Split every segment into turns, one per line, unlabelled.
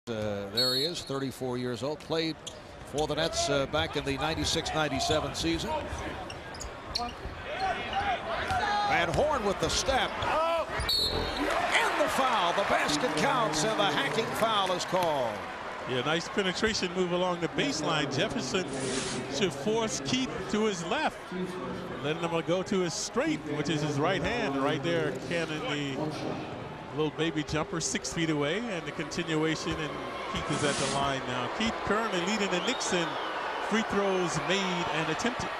There he is, 34 years old, played for the Nets back in the 96-97 season. Van Horn with the step. And the foul. The basket counts, and the hacking foul is called.
Yeah, nice penetration move along the baseline. Jefferson should force Keith to his left, letting him go to his straight, which is his right hand. Right there, cannon the little baby jumper 6 feet away, and the continuation, and Keith is at the line now. Keith currently leading the Knicks in free throws made and attempted.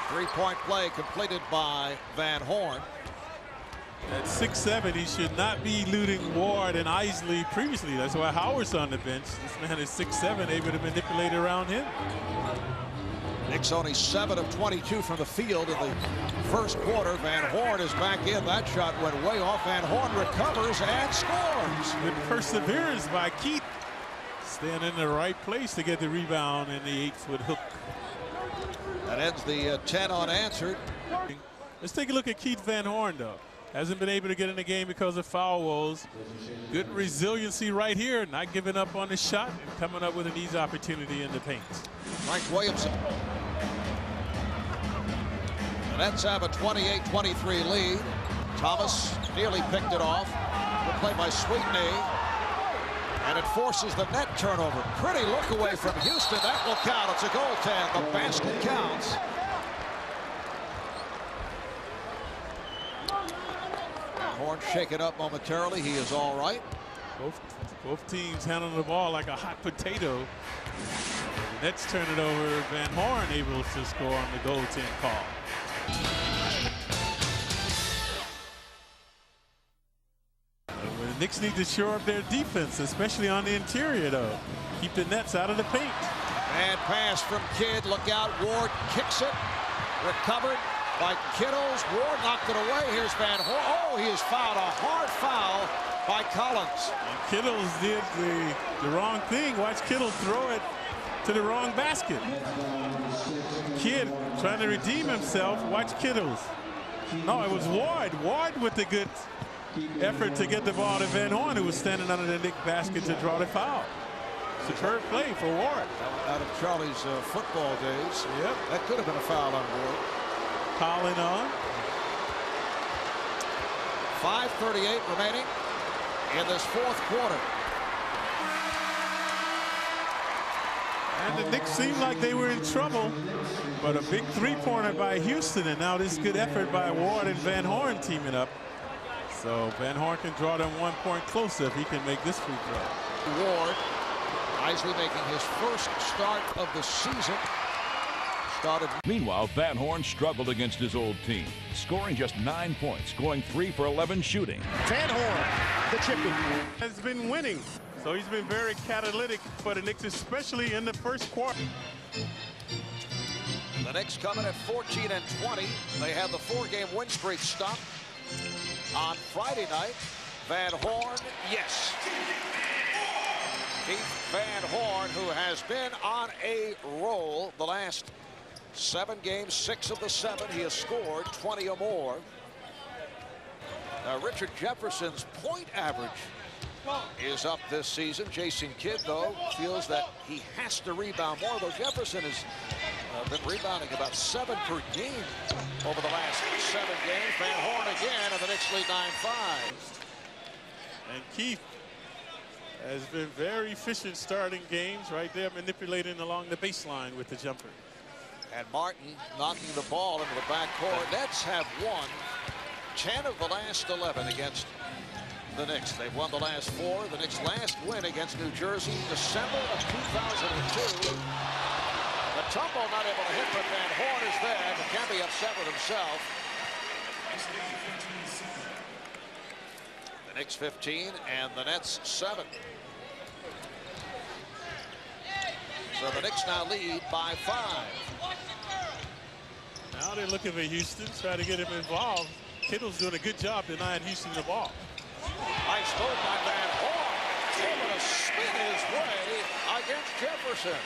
Three-point play completed by Van Horn.
At 6'7", he should not be eluding Ward and Isley previously. That's why Howard's on the bench. This man is 6'7", able to manipulate around him.
Knicks only 7 of 22 from the field in the first quarter. Van Horn is back in. That shot went way off. Van Horn recovers and scores.
Good perseverance by Keith. Staying in the right place to get the rebound and the 8-foot hook.
That ends the 10 unanswered.
Let's take a look at Keith Van Horn, though. Hasn't been able to get in the game because of foul woes. Good resiliency right here, not giving up on the shot and coming up with an easy opportunity in the paint.
Mike Williamson. The Nets have a 28-23 lead. Thomas nearly picked it off. Good play by Sweetney. And it forces the net turnover. Pretty look away from Houston. That will count. It's a goaltend. The basket counts. Horn shaken up momentarily. He is all right.
Both teams handling the ball like a hot potato. The Nets turn it over. Van Horn able to score on the goaltend call. The Knicks need to shore up their defense, especially on the interior, though. Keep the Nets out of the paint.
Bad pass from Kidd. Look out. Ward kicks it. Recovered by Kittles. Ward knocked it away. Here's Van Horn. Oh, he has fouled. A hard foul by Collins.
And Kittles did the wrong thing. Watch Kittles throw it to the wrong basket. Kidd trying to redeem himself. Watch Kittles. No, it was Ward. Ward with the good effort to get the ball to Van Horn, who was standing under the Knick basket to draw the foul. Superb play for Ward.
Out of Charlie's football days.
Yep.
That could have been a foul on Ward.
Calling on.
5:38 remaining in this fourth quarter.
And the Knicks seemed like they were in trouble, but a big three-pointer by Houston, and now this good effort by Ward and Van Horn teaming up. So Van Horn can draw them 1 point closer if he can make this free throw.
Ward, Isley making his first start of the season.
Meanwhile, Van Horn struggled against his old team, scoring just 9 points, going 3 for 11 shooting.
Van Horn, the chipping,
has been winning, so he's been very catalytic for the Knicks, especially in the first quarter.
The Knicks coming at 14-20. They have the 4-game win streak stopped on Friday night. Van Horn, yes. Keith Van Horn, who has been on a roll the last 7 games, 6 of the 7. He has scored 20 or more. Richard Jefferson's point average is up this season. Jason Kidd, though, feels that he has to rebound more, though Jefferson has been rebounding about 7 per game over the last 7 games. Van Horn again, and the Knicks lead 9-5.
And Keith has been very efficient starting games right there, manipulating along the baseline with the jumper.
And Martin knocking the ball into the backcourt. Nets have won 10 of the last 11 against the Knicks. They've won the last 4. The Knicks' last win against New Jersey, December of 2002. The tumble not able to hit, but Van Horn is there, but can be upset with himself. The Knicks 15 and the Nets 7. So the Knicks now lead by 5.
Now they're looking for Houston, try to get him involved. Kittle's doing a good job denying Houston the ball.
Nice move by Van Horn. Able to spin his way against Jefferson.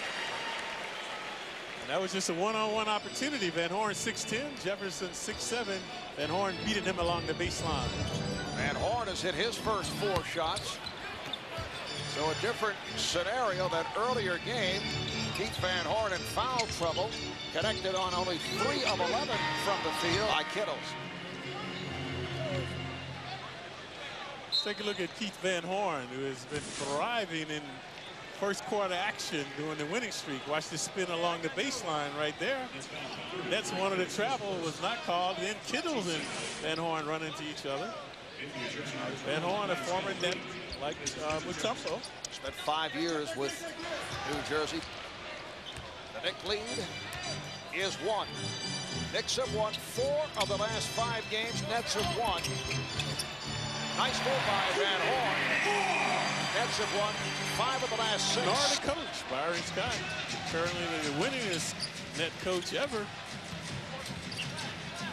And that was just a one-on-one opportunity. Van Horn 6'10", Jefferson 6'7". Van Horn beating him along the baseline.
Van Horn has hit his first 4 shots. So a different scenario. That earlier game, Keith Van Horn in foul trouble, connected on only 3 of 11 from the field by Kittles.
Let's take a look at Keith Van Horn, who has been thriving in first quarter action during the winning streak. Watch the spin along the baseline right there. Nets wanted to travel, was not called. Then Kittles and Van Horn run into each other. Van Horn, a former Net like Mutombo.
Spent 5 years with New Jersey. The Knicks lead is 1. Knicks have won 4 of the last 5 games. Nets have won. Nice move by Van Horn. Nets have won 5 of the last 6.
Nor the coach, Byron Scott, currently the winningest Net coach ever.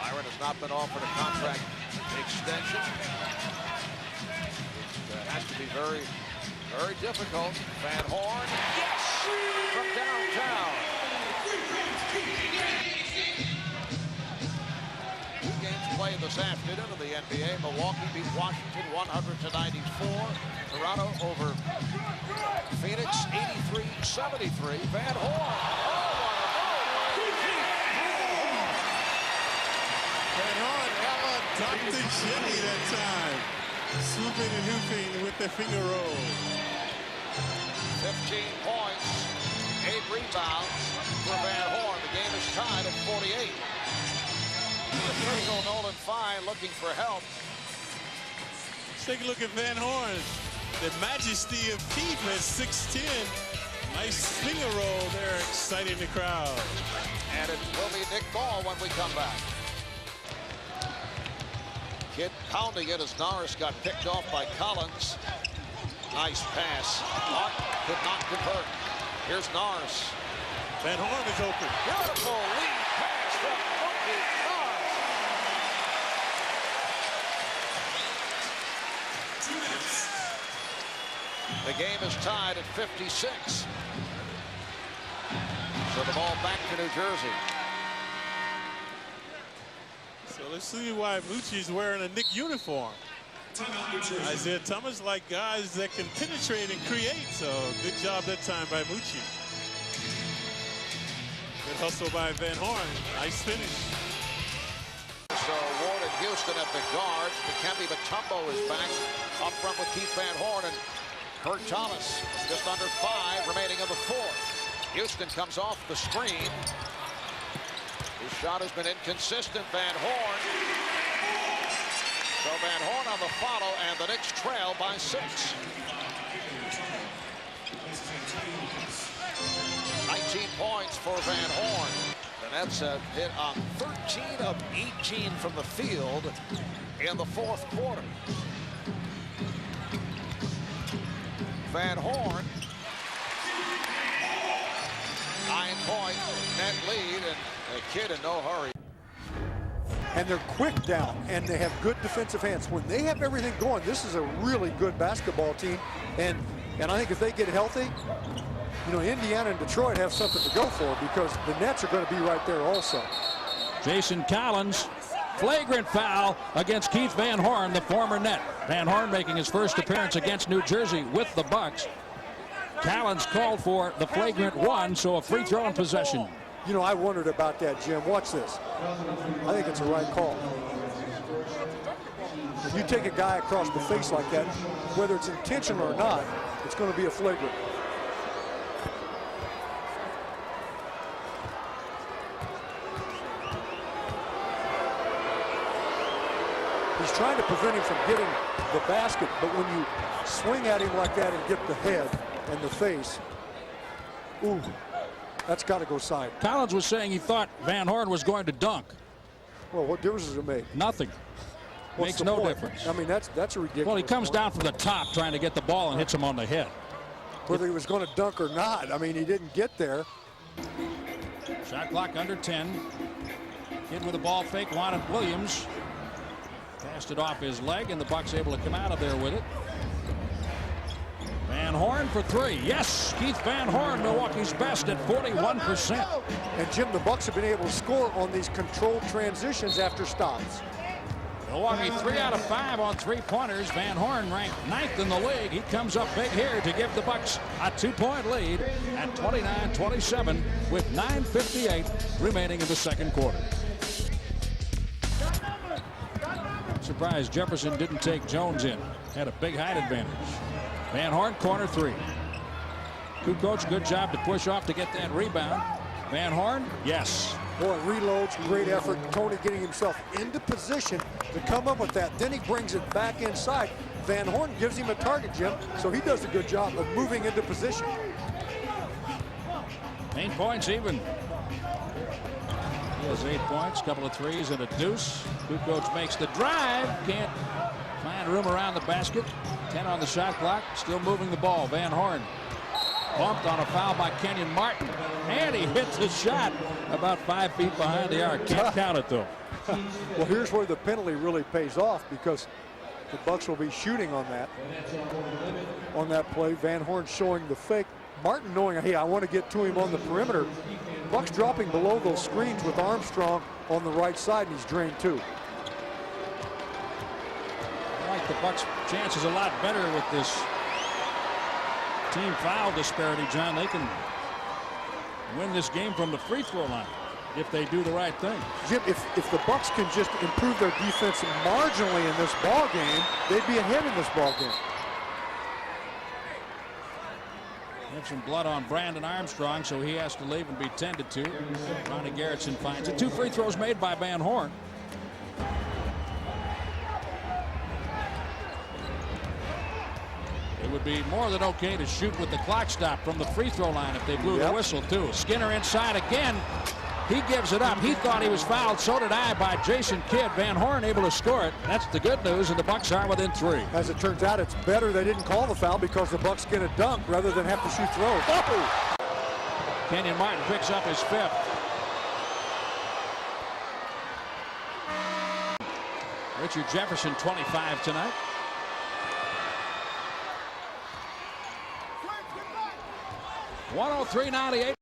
Byron has not been offered a contract extension. It has to be very, very difficult. Van Horn, yes, from downtown. 2 games played this afternoon in the NBA. Milwaukee beat Washington 100-94. Toronto over Phoenix 83-73. Van Horn.
Van Horn, Dr. Jimmy that time. Swooping and hooping with the finger roll.
15 points, 8 rebounds for Van Horn. The game is tied at 48. The critical Nolan Fine looking for help.
Let's take a look at Van Horn. The majesty of Keith at 6'10". Nice finger roll there, exciting the crowd.
And it will be Nick Ball when we come back. Kidd pounding it as Norris got picked off by Collins. Nice pass. Martin could not convert. Here's Norris.
Van Horn is open.
Beautiful lead pass from rookie Norris. 2 minutes. The game is tied at 56. So the ball back to New Jersey.
So let's see why Moochie's wearing a Knick uniform. Isaiah Thomas like guys that can penetrate and create. So good job that time by Moochie. Good hustle by Van Horn. Nice finish.
So Ward and Houston at the guards. Dikembe Mutombo is back up front with Keith Van Horn and Kurt Thomas. Just under 5 remaining in the 4th. Houston comes off the screen. His shot has been inconsistent. Van Horn. So Van Horn on the follow, and the Knicks trail by 6. 19 points for Van Horn. The Nets have hit on 13 of 18 from the field in the 4th quarter. Van Horn. 9-point net lead, and the Kidd in no hurry.
And they're quick down, and they have good defensive hands. When they have everything going, this is a really good basketball team. And I think if they get healthy, you know, Indiana and Detroit have something to go for, because the Nets are going to be right there also.
Jason Collins, flagrant foul against Keith Van Horn, the former Net. Van Horn making his first appearance against New Jersey with the Bucks. Collins called for the flagrant 1, so a free throw in possession.
You know, I wondered about that, Jim. Watch this. I think it's a right call. If you take a guy across the face like that, whether it's intentional or not, it's going to be a flagrant. He's trying to prevent him from getting the basket, but when you swing at him like that and get the head and the face, ooh, that's got to go side.
Collins was saying he thought Van Horn was going to dunk.
Well, what difference does it make?
Nothing. Makes no difference.
I mean, that's a ridiculous.
Well, he comes
point.
down from the top trying to get the ball and hits him on the head.
Whether he was going to dunk or not, I mean, he didn't get there.
Shot clock under 10. Kid with a ball fake, wanted Williams. Passed it off his leg, and the Bucks able to come out of there with it. Van Horn for 3. Yes, Keith Van Horn, Milwaukee's best at 41%.
And Jim, the Bucks have been able to score on these controlled transitions after stops.
Milwaukee 3 out of 5 on three-pointers. Van Horn ranked 9th in the league. He comes up big here to give the Bucks a 2-point lead at 29-27 with 9:58 remaining in the second quarter. Surprised Jefferson didn't take Jones in. Had a big height advantage. Van Horn, corner three. Kukoc, good job to push off to get that rebound. Van Horn, yes.
Boy, reloads, great effort. Tony getting himself into position to come up with that. Then he brings it back inside. Van Horn gives him a target, Jim, so he does a good job of moving into position.
8 points even. He has 8 points, couple of threes and a deuce. Kukoc makes the drive. Can't find room around the basket. 10 on the shot clock. Still moving the ball. Van Horn bumped on a foul by Kenyon Martin. And he hits the shot about 5 feet behind the arc. Can't count it, though.
Well, here's where the penalty really pays off, because the Bucks will be shooting on that play. Van Horn showing the fake. Martin knowing, hey, I want to get to him on the perimeter. Bucks dropping below those screens with Armstrong on the right side, and he's drained too.
I like the Bucks' chances a lot better with this team foul disparity, John. They can win this game from the free throw line if they do the right thing.
Jim, if the Bucks can just improve their defense marginally in this ball game, they'd be ahead in this ball game.
Have some blood on Brandon Armstrong, so he has to leave and be tended to. Ronnie Garrettson finds it. 2 free throws made by Van Horn. It would be more than okay to shoot with the clock stop from the free throw line if they blew the whistle, too. Skinner inside again. He gives it up. He thought he was fouled. So did I by Jason Kidd. Van Horn able to score it. That's the good news, and the Bucks are within 3.
As it turns out, it's better they didn't call the foul because the Bucks get a dunk rather than have to shoot throws. Oh!
Kenyon Martin picks up his 5th. Richard Jefferson, 25 tonight. .103.98